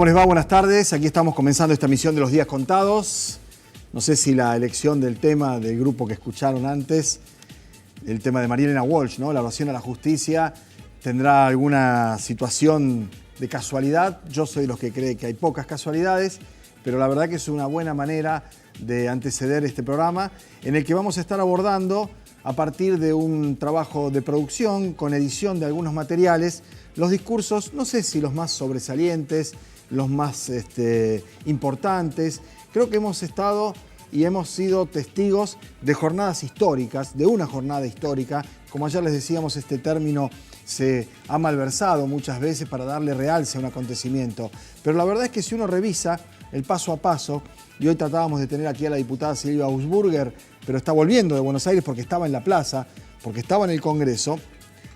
¿Cómo les va? Buenas tardes. Aquí estamos comenzando esta emisión de Los Días Contados. No sé si la elección del tema del grupo que escucharon antes, el tema de María Elena Walsh, ¿no? La evasión a la justicia, tendrá alguna situación de casualidad. Yo soy de los que cree que hay pocas casualidades, pero la verdad que es una buena manera de anteceder este programa en el que vamos a estar abordando, a partir de un trabajo de producción, con edición de algunos materiales, los discursos, no sé si los más sobresalientes, los más importantes. Creo que hemos estado y hemos sido testigos de jornadas históricas, de una jornada histórica. Como ayer les decíamos, este término se ha malversado muchas veces para darle realce a un acontecimiento. Pero la verdad es que si uno revisa el paso a paso, y hoy tratábamos de tener aquí a la diputada Silvia Augusburger, pero está volviendo de Buenos Aires porque estaba en la plaza, porque estaba en el Congreso,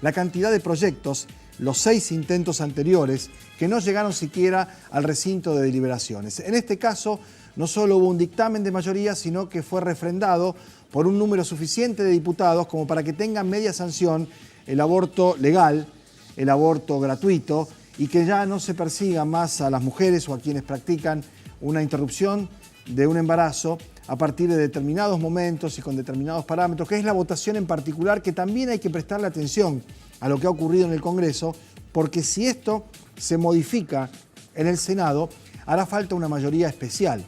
la cantidad de proyectos, los 6 intentos anteriores, que no llegaron siquiera al recinto de deliberaciones. En este caso, no solo hubo un dictamen de mayoría, sino que fue refrendado por un número suficiente de diputados como para que tengan media sanción el aborto legal, el aborto gratuito, y que ya no se persiga más a las mujeres o a quienes practican una interrupción de un embarazo a partir de determinados momentos y con determinados parámetros, que es la votación en particular, que también hay que prestarle atención a lo que ha ocurrido en el Congreso, porque si esto se modifica en el Senado, hará falta una mayoría especial,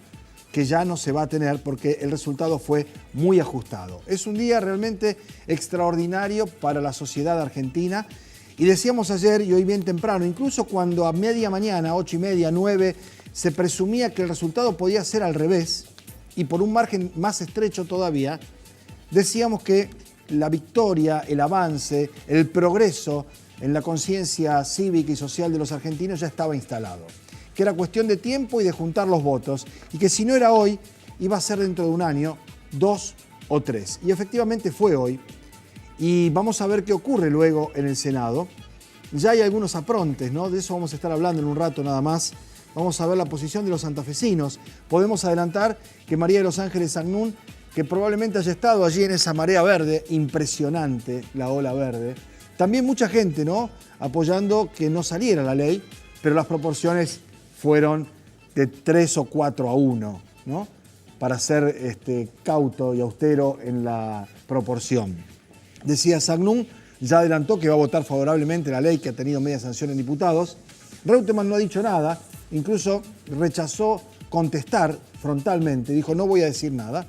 que ya no se va a tener porque el resultado fue muy ajustado. Es un día realmente extraordinario para la sociedad argentina, y decíamos ayer y hoy bien temprano, incluso cuando a media mañana, 8:30, 9, se presumía que el resultado podía ser al revés, y por un margen más estrecho todavía, decíamos que la victoria, el avance, el progreso en la conciencia cívica y social de los argentinos ya estaba instalado. Que era cuestión de tiempo y de juntar los votos, y que si no era hoy, iba a ser dentro de un año, 2 o 3. Y efectivamente fue hoy, y vamos a ver qué ocurre luego en el Senado. Ya hay algunos aprontes, ¿no? De eso vamos a estar hablando en un rato nada más. Vamos a ver la posición de los santafesinos. Podemos adelantar que María de los Ángeles Agnún, que probablemente haya estado allí en esa marea verde, impresionante la ola verde. También mucha gente, ¿no?, apoyando que no saliera la ley, pero las proporciones fueron de 3 o 4 a 1, ¿no?, para ser cauto y austero en la proporción. Decía Agnún, ya adelantó que va a votar favorablemente la ley que ha tenido media sanción en diputados. Reutemann no ha dicho nada, incluso rechazó contestar frontalmente, dijo no voy a decir nada.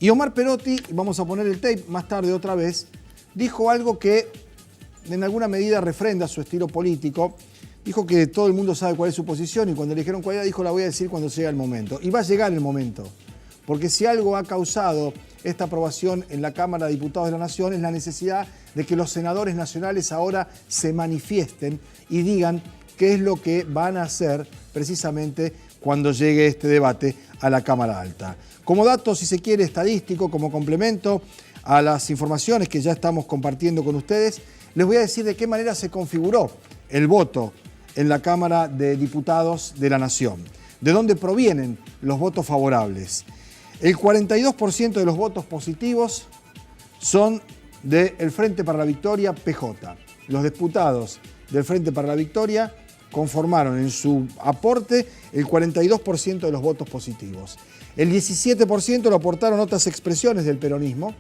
Y Omar Perotti, vamos a poner el tape más tarde otra vez, dijo algo que en alguna medida refrenda su estilo político. Dijo que todo el mundo sabe cuál es su posición, y cuando le dijeron cuál era, dijo la voy a decir cuando llegue el momento. Y va a llegar el momento, porque si algo ha causado esta aprobación en la Cámara de Diputados de la Nación es la necesidad de que los senadores nacionales ahora se manifiesten y digan qué es lo que van a hacer precisamente cuando llegue este debate a la Cámara Alta. Como dato, si se quiere, estadístico, como complemento a las informaciones que ya estamos compartiendo con ustedes, les voy a decir de qué manera se configuró el voto en la Cámara de Diputados de la Nación. ¿De dónde provienen los votos favorables? El 42% de los votos positivos son del Frente para la Victoria, PJ. Los diputados del Frente para la Victoria conformaron en su aporte el 42% de los votos positivos. El 17% lo aportaron otras expresiones del peronismo,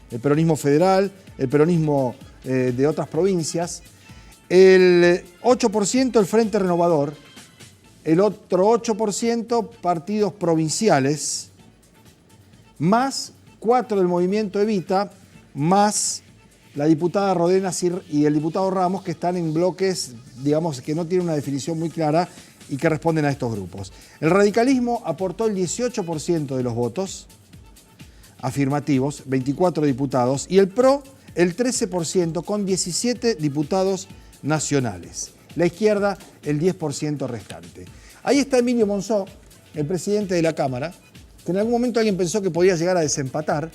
el peronismo federal, el peronismo de otras provincias. El 8% el Frente Renovador, el otro 8% partidos provinciales, más 4 del movimiento Evita, más la diputada Rodenas y el diputado Ramos, que están en bloques, digamos, que no tienen una definición muy clara y que responden a estos grupos. El radicalismo aportó el 18% de los votos afirmativos, 24 diputados, y el PRO el 13% con 17 diputados nacionales. La izquierda el 10% restante. Ahí está Emilio Monzó, el presidente de la Cámara, que en algún momento alguien pensó que podía llegar a desempatar,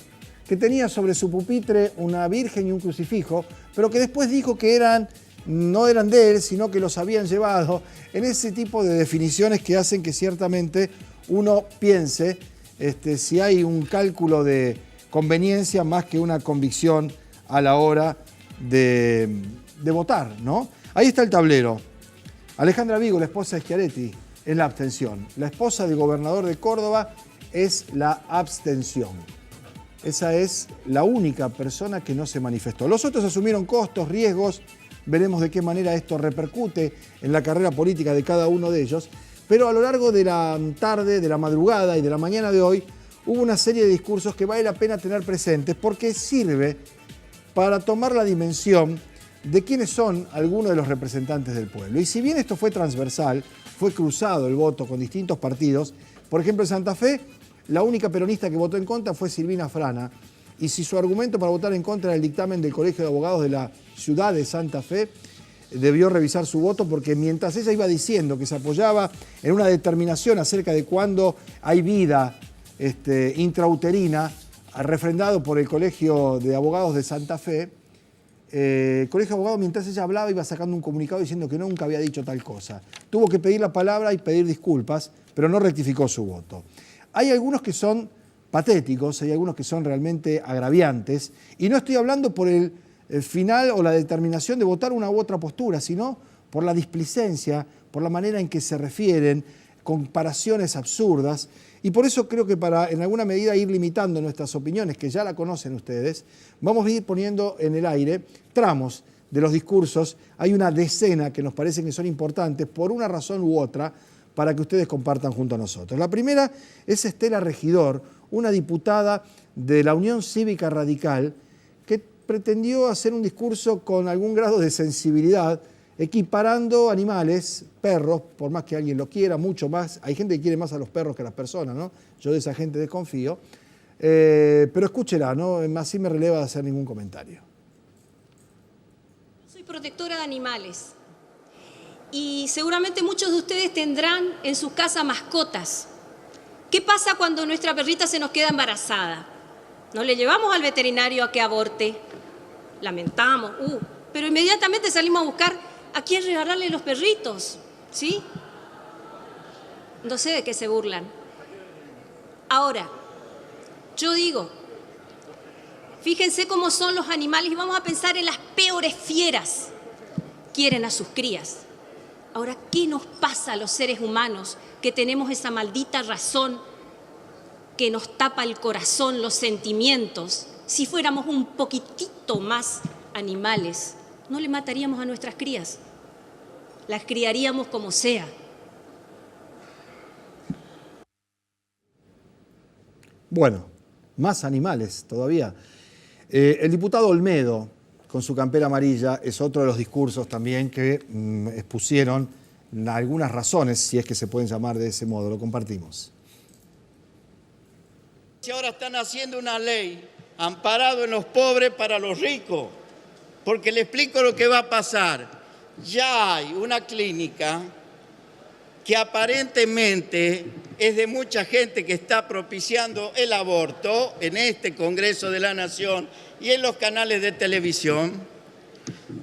que tenía sobre su pupitre una virgen y un crucifijo, pero que después dijo que no eran de él, sino que los habían llevado, en ese tipo de definiciones que hacen que ciertamente uno piense si hay un cálculo de conveniencia más que una convicción a la hora de votar, ¿no? Ahí está el tablero. Alejandra Vigo, la esposa de Schiaretti, es la abstención. La esposa del gobernador de Córdoba es la abstención. Esa es la única persona que no se manifestó. Los otros asumieron costos, riesgos. Veremos de qué manera esto repercute en la carrera política de cada uno de ellos. Pero a lo largo de la tarde, de la madrugada y de la mañana de hoy, hubo una serie de discursos que vale la pena tener presentes porque sirve para tomar la dimensión de quiénes son algunos de los representantes del pueblo. Y si bien esto fue transversal, fue cruzado el voto con distintos partidos, por ejemplo en Santa Fe, la única peronista que votó en contra fue Silvina Frana, y si su argumento para votar en contra del dictamen del Colegio de Abogados de la ciudad de Santa Fe, debió revisar su voto porque mientras ella iba diciendo que se apoyaba en una determinación acerca de cuándo hay vida intrauterina, refrendado por el Colegio de Abogados de Santa Fe, el Colegio de Abogados, mientras ella hablaba, iba sacando un comunicado diciendo que nunca había dicho tal cosa. Tuvo que pedir la palabra y pedir disculpas, pero no rectificó su voto. Hay algunos que son patéticos, hay algunos que son realmente agraviantes, y no estoy hablando por el final o la determinación de votar una u otra postura, sino por la displicencia, por la manera en que se refieren, comparaciones absurdas, y por eso creo que para en alguna medida ir limitando nuestras opiniones, que ya la conocen ustedes, vamos a ir poniendo en el aire tramos de los discursos. Hay una decena que nos parecen que son importantes por una razón u otra para que ustedes compartan junto a nosotros. La primera es Estela Regidor, una diputada de la Unión Cívica Radical, que pretendió hacer un discurso con algún grado de sensibilidad, equiparando animales, perros, por más que alguien lo quiera, mucho más. Hay gente que quiere más a los perros que a las personas, ¿no? Yo de esa gente desconfío. Pero escúchela, ¿no? Así me releva de hacer ningún comentario. Soy protectora de animales y seguramente muchos de ustedes tendrán en sus casas mascotas. ¿Qué pasa cuando nuestra perrita se nos queda embarazada? No le llevamos al veterinario a que aborte. Lamentamos, pero inmediatamente salimos a buscar a quién regalarle los perritos, ¿sí? No sé de qué se burlan. Ahora, yo digo, fíjense cómo son los animales y vamos a pensar en las peores fieras. Quieren a sus crías. Ahora, ¿qué nos pasa a los seres humanos que tenemos esa maldita razón que nos tapa el corazón, los sentimientos? Si fuéramos un poquitito más animales, no le mataríamos a nuestras crías, las criaríamos como sea. Bueno, más animales todavía. El diputado Olmedo, con su campera amarilla, es otro de los discursos también que expusieron algunas razones, si es que se pueden llamar de ese modo. Lo compartimos. Si ahora están haciendo una ley amparado en los pobres para los ricos, porque le explico lo que va a pasar. Ya hay una clínica que aparentemente es de mucha gente que está propiciando el aborto en este Congreso de la Nación y en los canales de televisión,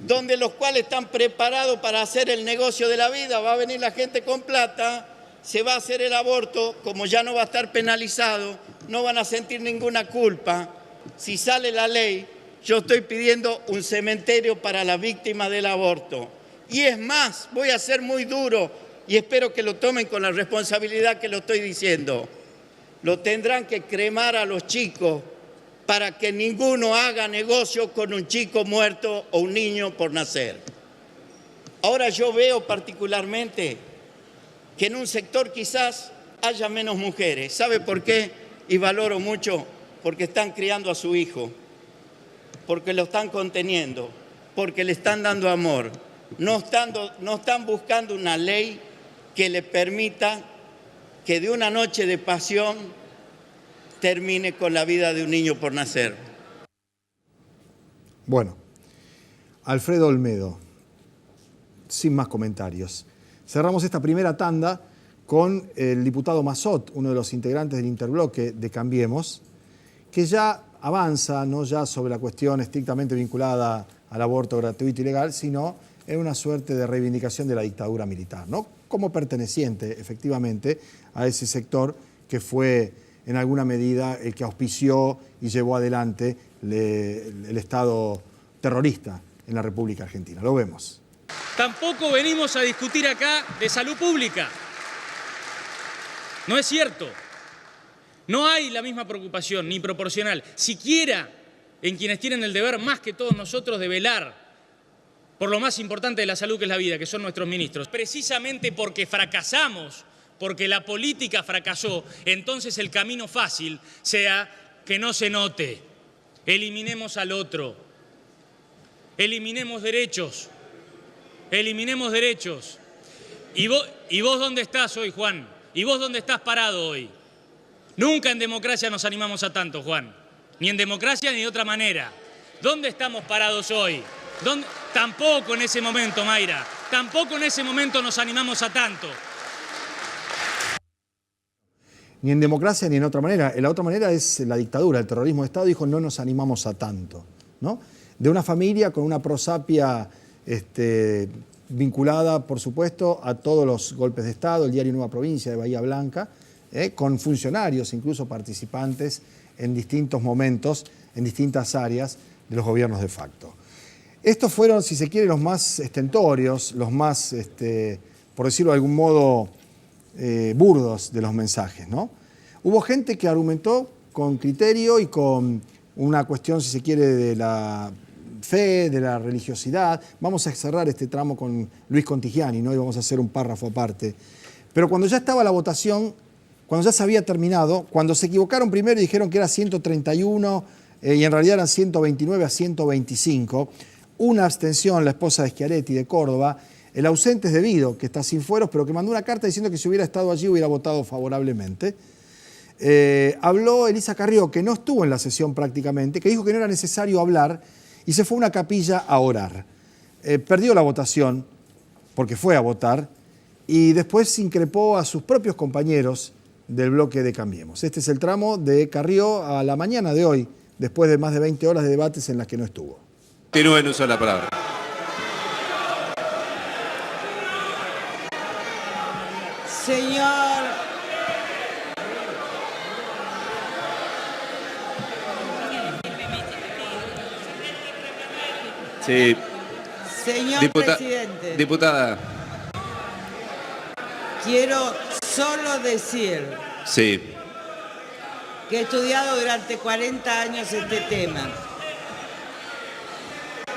donde los cuales están preparados para hacer el negocio de la vida. Va a venir la gente con plata, se va a hacer el aborto, como ya no va a estar penalizado, no van a sentir ninguna culpa. Si sale la ley, yo estoy pidiendo un cementerio para las víctimas del aborto. Y es más, voy a ser muy duro y espero que lo tomen con la responsabilidad que lo estoy diciendo. Lo tendrán que cremar a los chicos para que ninguno haga negocio con un chico muerto o un niño por nacer. Ahora yo veo particularmente que en un sector quizás haya menos mujeres. ¿Sabe por qué? Y valoro mucho, porque están criando a su hijo, porque lo están conteniendo, porque le están dando amor. No están buscando una ley que le permita que de una noche de pasión termine con la vida de un niño por nacer. Bueno, Alfredo Olmedo, sin más comentarios. Cerramos esta primera tanda con el diputado Massot, uno de los integrantes del interbloque de Cambiemos, que ya avanza, no ya sobre la cuestión estrictamente vinculada al aborto gratuito y legal, sino en una suerte de reivindicación de la dictadura militar, ¿no? Como perteneciente, efectivamente, a ese sector que fue, en alguna medida, el que auspició y llevó adelante el Estado terrorista en la República Argentina. Lo vemos. Tampoco venimos a discutir acá de salud pública. No es cierto. No hay la misma preocupación, ni proporcional, siquiera en quienes tienen el deber, más que todos nosotros, de velar por lo más importante de la salud, que es la vida, que son nuestros ministros. Precisamente porque fracasamos, porque la política fracasó, entonces el camino fácil sea que no se note. Eliminemos al otro. Eliminemos derechos. Eliminemos derechos. ¿Y vos dónde estás hoy, Juan? ¿Y vos dónde estás parado hoy? Nunca en democracia nos animamos a tanto, Juan. Ni en democracia ni de otra manera. ¿Dónde estamos parados hoy? Tampoco en ese momento, Mayra. Tampoco en ese momento nos animamos a tanto. Ni en democracia ni en otra manera. La otra manera es la dictadura, el terrorismo de Estado. Dijo, no nos animamos a tanto, ¿no? De una familia con una prosapia vinculada, por supuesto, a todos los golpes de Estado, el diario Nueva Provincia de Bahía Blanca, con funcionarios, incluso participantes en distintos momentos, en distintas áreas de los gobiernos de facto. Estos fueron, si se quiere, los más estentorios, los más, por decirlo de algún modo, burdos de los mensajes, ¿no? Hubo gente que argumentó con criterio y con una cuestión, si se quiere, de la fe, de la religiosidad. Vamos a cerrar este tramo con Luis Contigiani, ¿no? Y vamos a hacer un párrafo aparte. Pero cuando ya estaba la votación, cuando ya se había terminado, cuando se equivocaron primero y dijeron que era 131 y en realidad eran 129 a 125, una abstención, la esposa de Schiaretti de Córdoba, el ausente es debido, que está sin fueros, pero que mandó una carta diciendo que si hubiera estado allí hubiera votado favorablemente. Habló Elisa Carrió, que no estuvo en la sesión prácticamente, que dijo que no era necesario hablar y se fue a una capilla a orar. Perdió la votación, porque fue a votar, y después increpó a sus propios compañeros del bloque de Cambiemos. Este es el tramo de Carrió a la mañana de hoy, después de más de 20 horas de debates en las que no estuvo. Continúe en uso de la palabra. Señor Sí. Señor presidente, Diputada. quiero solo decir Sí. que he estudiado durante 40 años este tema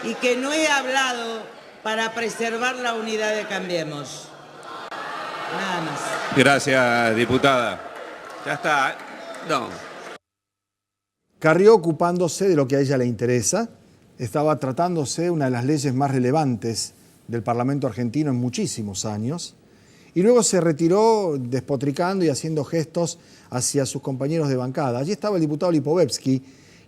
y que no he hablado para preservar la unidad de Cambiemos. Nada más. Gracias, diputada. Ya está. No. Carrió, ocupándose de lo que a ella le interesa, estaba tratándose una de las leyes más relevantes del Parlamento argentino en muchísimos años, y luego se retiró despotricando y haciendo gestos hacia sus compañeros de bancada. Allí estaba el diputado Lipovetsky,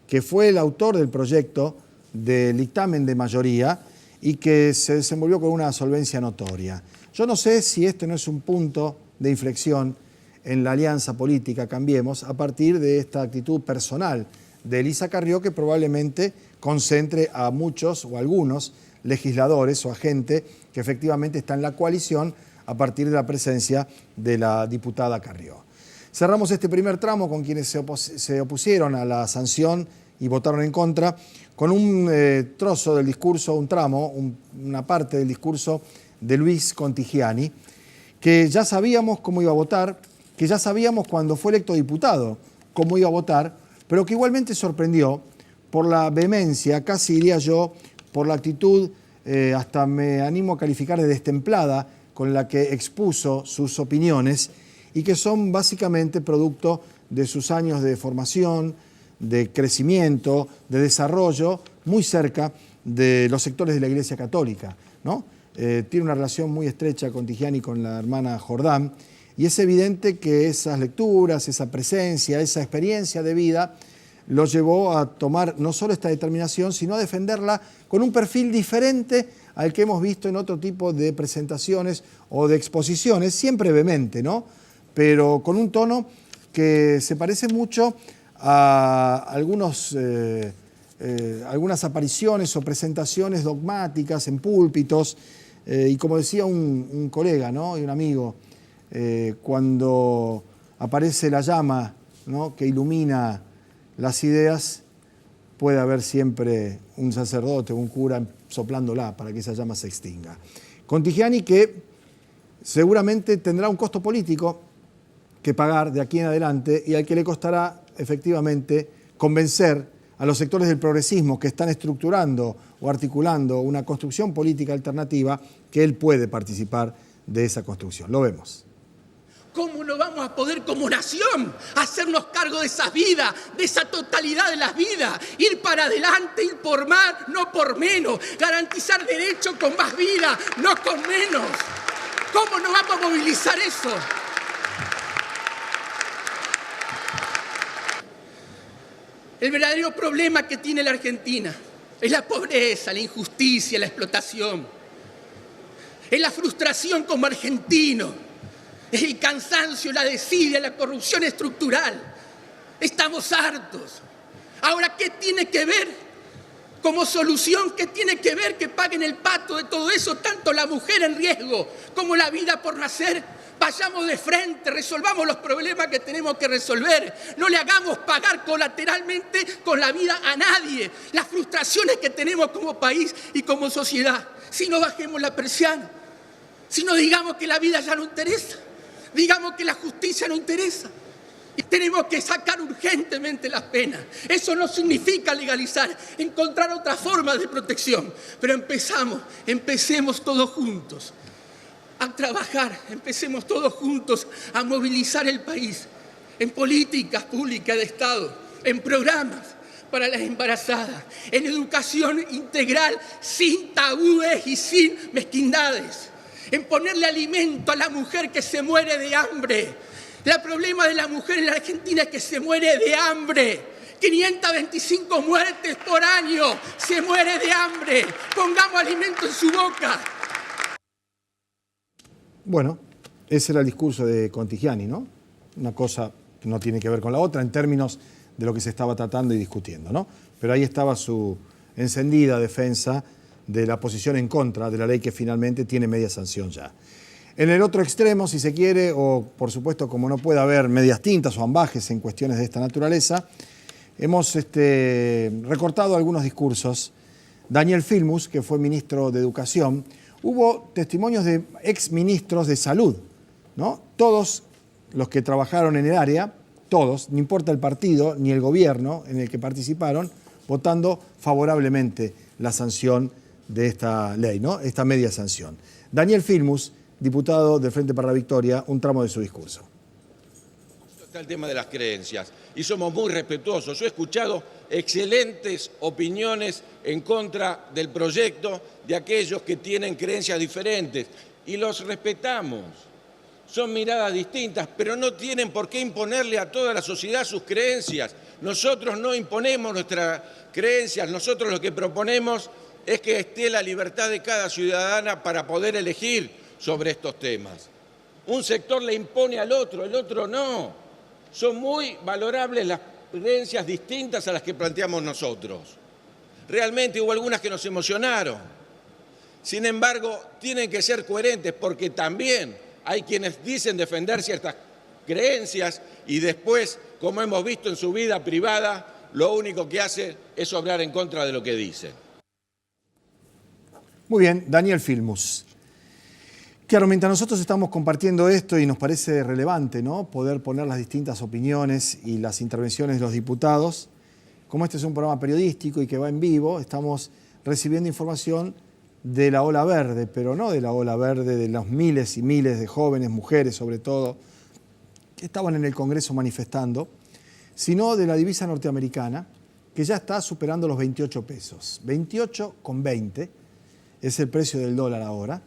que fue el autor del proyecto del dictamen de mayoría y que se desenvolvió con una solvencia notoria. Yo no sé si este no es un punto de inflexión en la alianza política Cambiemos a partir de esta actitud personal de Elisa Carrió, que probablemente concentre a muchos o algunos legisladores o a gente que efectivamente está en la coalición a partir de la presencia de la diputada Carrió. Cerramos este primer tramo con quienes se opusieron a la sanción y votaron en contra, con un trozo del discurso, un tramo, una parte del discurso de Luis Contigiani, que ya sabíamos cómo iba a votar, que ya sabíamos cuando fue electo diputado cómo iba a votar, pero que igualmente sorprendió por la vehemencia, casi diría yo, por la actitud, hasta me animo a calificar de destemplada, con la que expuso sus opiniones y que son básicamente producto de sus años de formación, de crecimiento, de desarrollo, muy cerca de los sectores de la Iglesia Católica, ¿no? Tiene una relación muy estrecha Contigiani con la hermana Jordán, y es evidente que esas lecturas, esa presencia, esa experiencia de vida lo llevó a tomar no solo esta determinación, sino a defenderla con un perfil diferente al que hemos visto en otro tipo de presentaciones o de exposiciones, siempre vehemente, ¿no? Pero con un tono que se parece mucho a algunas apariciones o presentaciones dogmáticas en púlpitos, y como decía un colega, ¿no? Y un amigo, cuando aparece la llama, ¿no? Que ilumina las ideas, puede haber siempre un sacerdote o un cura soplándola para que esa llama se extinga. Contigiani, que seguramente tendrá un costo político, que pagar de aquí en adelante y al que le costará efectivamente convencer a los sectores del progresismo que están estructurando o articulando una construcción política alternativa que él puede participar de esa construcción. Lo vemos. ¿Cómo no vamos a poder como nación hacernos cargo de esas vidas, de esa totalidad de las vidas? Ir para adelante, ir por más, no por menos. Garantizar derechos con más vida, no con menos. ¿Cómo no vamos a movilizar eso? El verdadero problema que tiene la Argentina es la pobreza, la injusticia, la explotación. Es la frustración como argentino. Es el cansancio, la desidia, la corrupción estructural. Estamos hartos. Ahora, ¿qué tiene que ver como solución? ¿Qué tiene que ver que paguen el pato de todo eso, tanto la mujer en riesgo como la vida por nacer? Vayamos de frente, resolvamos los problemas que tenemos que resolver. No le hagamos pagar colateralmente con la vida a nadie las frustraciones que tenemos como país y como sociedad. Si no bajemos la persiana, si no digamos que la vida ya no interesa, digamos que la justicia no interesa. Y tenemos que sacar urgentemente las penas. Eso no significa legalizar, encontrar otra forma de protección. Pero empecemos todos juntos a trabajar, empecemos todos juntos a movilizar el país en políticas públicas de Estado, en programas para las embarazadas, en educación integral sin tabúes y sin mezquindades, en ponerle alimento a la mujer que se muere de hambre. El problema de la mujer en la Argentina es que se muere de hambre. 525 muertes por año, se muere de hambre. Pongamos alimento en su boca. Bueno, ese era el discurso de Contigiani, ¿no? Una cosa no tiene que ver con la otra en términos de lo que se estaba tratando y discutiendo, ¿no? Pero ahí estaba su encendida defensa de la posición en contra de la ley que finalmente tiene media sanción ya. En el otro extremo, si se quiere, o por supuesto como no puede haber medias tintas o ambajes en cuestiones de esta naturaleza, hemos recortado algunos discursos. Daniel Filmus, que fue ministro de Educación, hubo testimonios de exministros de Salud, ¿no? Todos los que trabajaron en el área, todos, no importa el partido ni el gobierno en el que participaron, votando favorablemente la sanción de esta ley, ¿no? Esta media sanción. Daniel Filmus, diputado del Frente para la Victoria, un tramo de su discurso. Está el tema de las creencias y somos muy respetuosos. Yo he escuchado excelentes opiniones en contra del proyecto de aquellos que tienen creencias diferentes y los respetamos. Son miradas distintas, pero no tienen por qué imponerle a toda la sociedad sus creencias. Nosotros no imponemos nuestras creencias, nosotros lo que proponemos es que esté la libertad de cada ciudadana para poder elegir sobre estos temas. Un sector le impone al otro, el otro no. Son muy valorables las creencias distintas a las que planteamos nosotros. Realmente hubo algunas que nos emocionaron. Sin embargo, tienen que ser coherentes porque también hay quienes dicen defender ciertas creencias y después, como hemos visto en su vida privada, lo único que hace es obrar en contra de lo que dicen. Muy bien, Daniel Filmus. Claro, mientras nosotros estamos compartiendo esto y nos parece relevante, ¿no?, poder poner las distintas opiniones y las intervenciones de los diputados, como este es un programa periodístico y que va en vivo, estamos recibiendo información de la ola verde, pero no de la ola verde de los miles y miles de jóvenes, mujeres sobre todo, que estaban en el Congreso manifestando, sino de la divisa norteamericana, que ya está superando los 28 pesos. 28,20 es el precio del dólar ahora.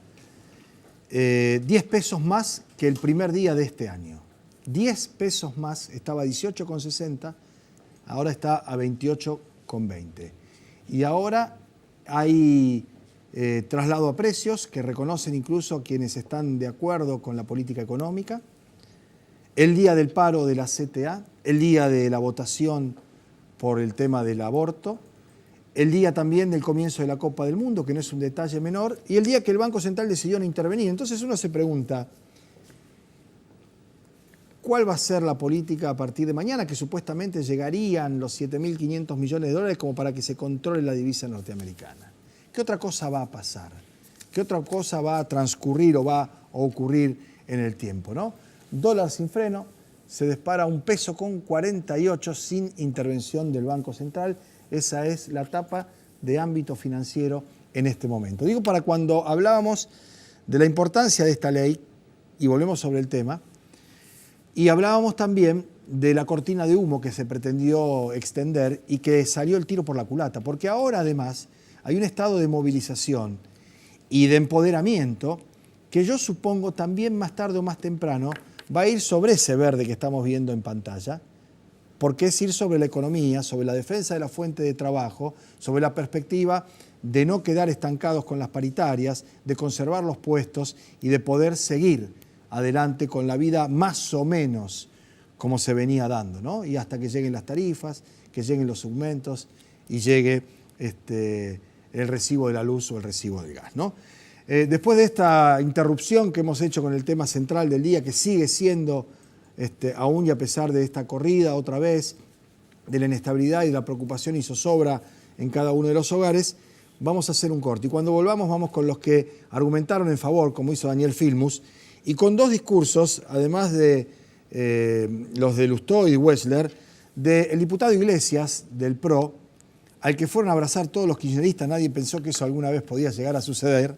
10 pesos más que el primer día de este año. 10 pesos más, estaba a 18,60, ahora está a 28,20. Y ahora hay traslado a precios que reconocen incluso quienes están de acuerdo con la política económica. El día del paro de la CTA, el día de la votación por el tema del aborto, el día también del comienzo de la Copa del Mundo, que no es un detalle menor, y el día que el Banco Central decidió no intervenir. Entonces uno se pregunta, ¿cuál va a ser la política a partir de mañana? Que supuestamente llegarían los 7.500 millones de dólares como para que se controle la divisa norteamericana. ¿Qué otra cosa va a pasar? ¿Qué otra cosa va a transcurrir o va a ocurrir en el tiempo, ¿no? Dólar sin freno, se dispara 1,48 pesos sin intervención del Banco Central. Esa es la tapa de ámbito financiero en este momento. Digo, para cuando hablábamos de la importancia de esta ley, y volvemos sobre el tema, y hablábamos también de la cortina de humo que se pretendió extender y que salió el tiro por la culata, porque ahora además hay un estado de movilización y de empoderamiento que yo supongo también más tarde o más temprano va a ir sobre ese verde que estamos viendo en pantalla, porque es ir sobre la economía, sobre la defensa de la fuente de trabajo, sobre la perspectiva de no quedar estancados con las paritarias, de conservar los puestos y de poder seguir adelante con la vida más o menos como se venía dando, ¿no? Y hasta que lleguen las tarifas, que lleguen los segmentos y llegue el recibo de la luz o el recibo del gas, ¿no? Después de esta interrupción que hemos hecho con el tema central del día, que sigue siendo, aún y a pesar de esta corrida otra vez, de la inestabilidad y de la preocupación y zozobra en cada uno de los hogares, vamos a hacer un corte. Y cuando volvamos vamos con los que argumentaron en favor, como hizo Daniel Filmus, y con dos discursos, además de los de Lustó y Wessler, del diputado Iglesias, del PRO, al que fueron a abrazar todos los kirchneristas, nadie pensó que eso alguna vez podía llegar a suceder,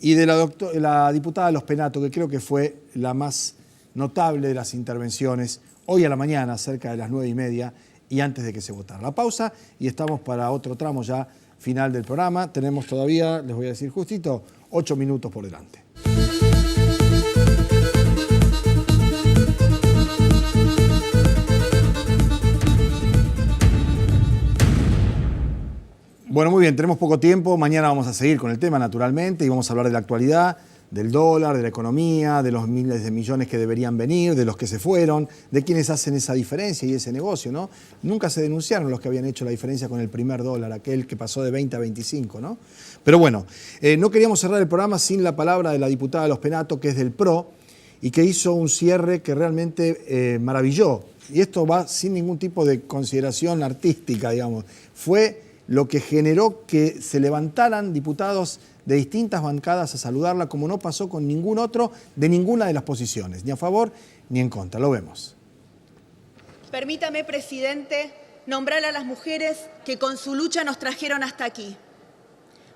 y de la diputada Los Penato, que creo que fue la más notable de las intervenciones hoy a la mañana, cerca de las 9:30, y antes de que se votara. La pausa, y estamos para otro tramo ya final del programa. Tenemos todavía, les voy a decir justito, 8 minutos por delante. Bueno, muy bien, tenemos poco tiempo. Mañana vamos a seguir con el tema, naturalmente, y vamos a hablar de la actualidad, del dólar, de la economía, de los miles de millones que deberían venir, de los que se fueron, de quienes hacen esa diferencia y ese negocio, ¿no? Nunca se denunciaron los que habían hecho la diferencia con el primer dólar, aquel que pasó de 20 a 25, ¿no? Pero bueno, no queríamos cerrar el programa sin la palabra de la diputada Los Penato, que es del PRO, y que hizo un cierre que realmente maravilló. Y esto va sin ningún tipo de consideración artística, digamos. Fue lo que generó que se levantaran diputados de distintas bancadas a saludarla, como no pasó con ningún otro de ninguna de las posiciones, ni a favor ni en contra. Lo vemos. Permítame, presidente, nombrar a las mujeres que con su lucha nos trajeron hasta aquí.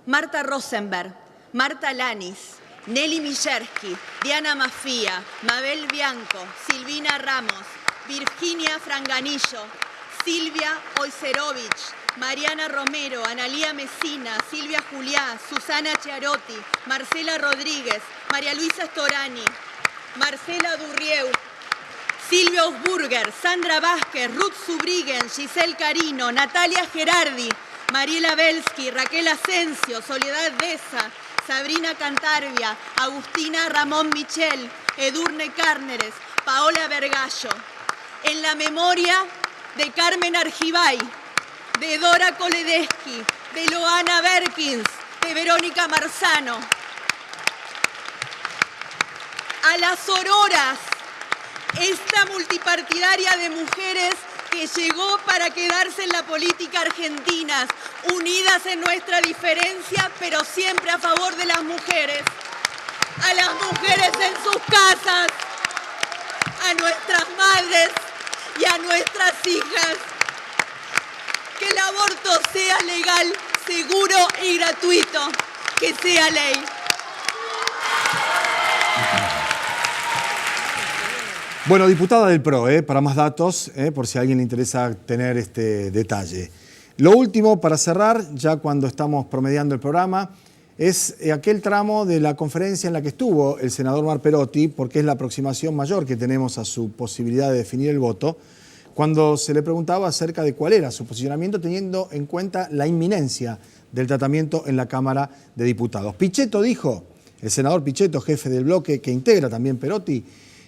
Marta Rosenberg, Marta Lanis, Nelly Millerski, Diana Mafía, Mabel Bianco, Silvina Ramos, Virginia Franganillo, Silvia Oyserovich, Mariana Romero, Analía Mesina, Silvia Juliá, Susana Chiarotti, Marcela Rodríguez, María Luisa Storani, Marcela Durrieu, Silvia Osburger, Sandra Vázquez, Ruth Subriguen, Giselle Carino, Natalia Gerardi, Mariela Belsky, Raquel Asensio, Soledad Deza, Sabrina Cantarvia, Agustina Ramón Michel, Edurne Cárneres, Paola Vergallo. En la memoria de Carmen Argibay, de Dora Koledeschi, de Loana Berkins, de Verónica Marzano. A las sororas, esta multipartidaria de mujeres que llegó para quedarse en la política argentina, unidas en nuestra diferencia, pero siempre a favor de las mujeres. A las mujeres en sus casas, a nuestras madres y a nuestras hijas. Que el aborto sea legal, seguro y gratuito, que sea ley. Bueno, diputada del PRO, para más datos, por si a alguien le interesa tener este detalle. Lo último, para cerrar, ya cuando estamos promediando el programa, es aquel tramo de la conferencia en la que estuvo el senador Omar Perotti, porque es la aproximación mayor que tenemos a su posibilidad de definir el voto, cuando se le preguntaba acerca de cuál era su posicionamiento teniendo en cuenta la inminencia del tratamiento en la Cámara de Diputados. Pichetto dijo, el senador Pichetto, jefe del bloque que integra también Perotti,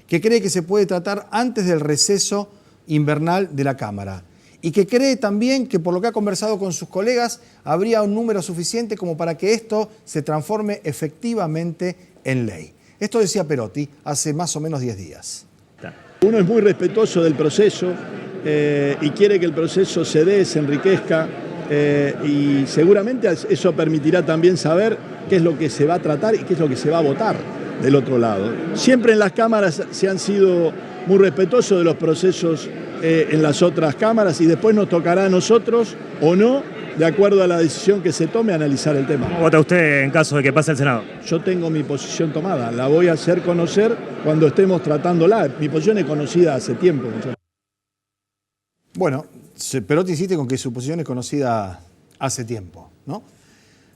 que cree que se puede tratar antes del receso invernal de la Cámara y que cree también que por lo que ha conversado con sus colegas habría un número suficiente como para que esto se transforme efectivamente en ley. Esto decía Perotti hace más o menos 10 días. Uno es muy respetuoso del proceso y quiere que el proceso se dé, se enriquezca y seguramente eso permitirá también saber qué es lo que se va a tratar y qué es lo que se va a votar del otro lado. Siempre en las cámaras se han sido muy respetuoso de los procesos en las otras cámaras y después nos tocará a nosotros o no, de acuerdo a la decisión que se tome, analizar el tema. ¿Cómo vota usted en caso de que pase el Senado? Yo tengo mi posición tomada, la voy a hacer conocer cuando estemos tratándola. Mi posición es conocida hace tiempo. Bueno, Perotti insiste con que su posición es conocida hace tiempo, ¿no?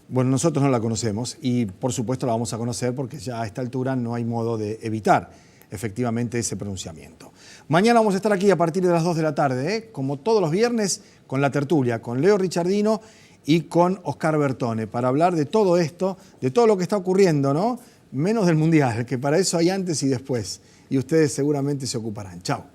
Bueno, nosotros no la conocemos y por supuesto la vamos a conocer porque ya a esta altura no hay modo de evitar efectivamente ese pronunciamiento. Mañana vamos a estar aquí a partir de las 2 de la tarde, como todos los viernes, con la tertulia, con Leo Richardino y con Oscar Bertone, para hablar de todo esto, de todo lo que está ocurriendo, ¿no? Menos del Mundial, que para eso hay antes y después. Y ustedes seguramente se ocuparán. Chao.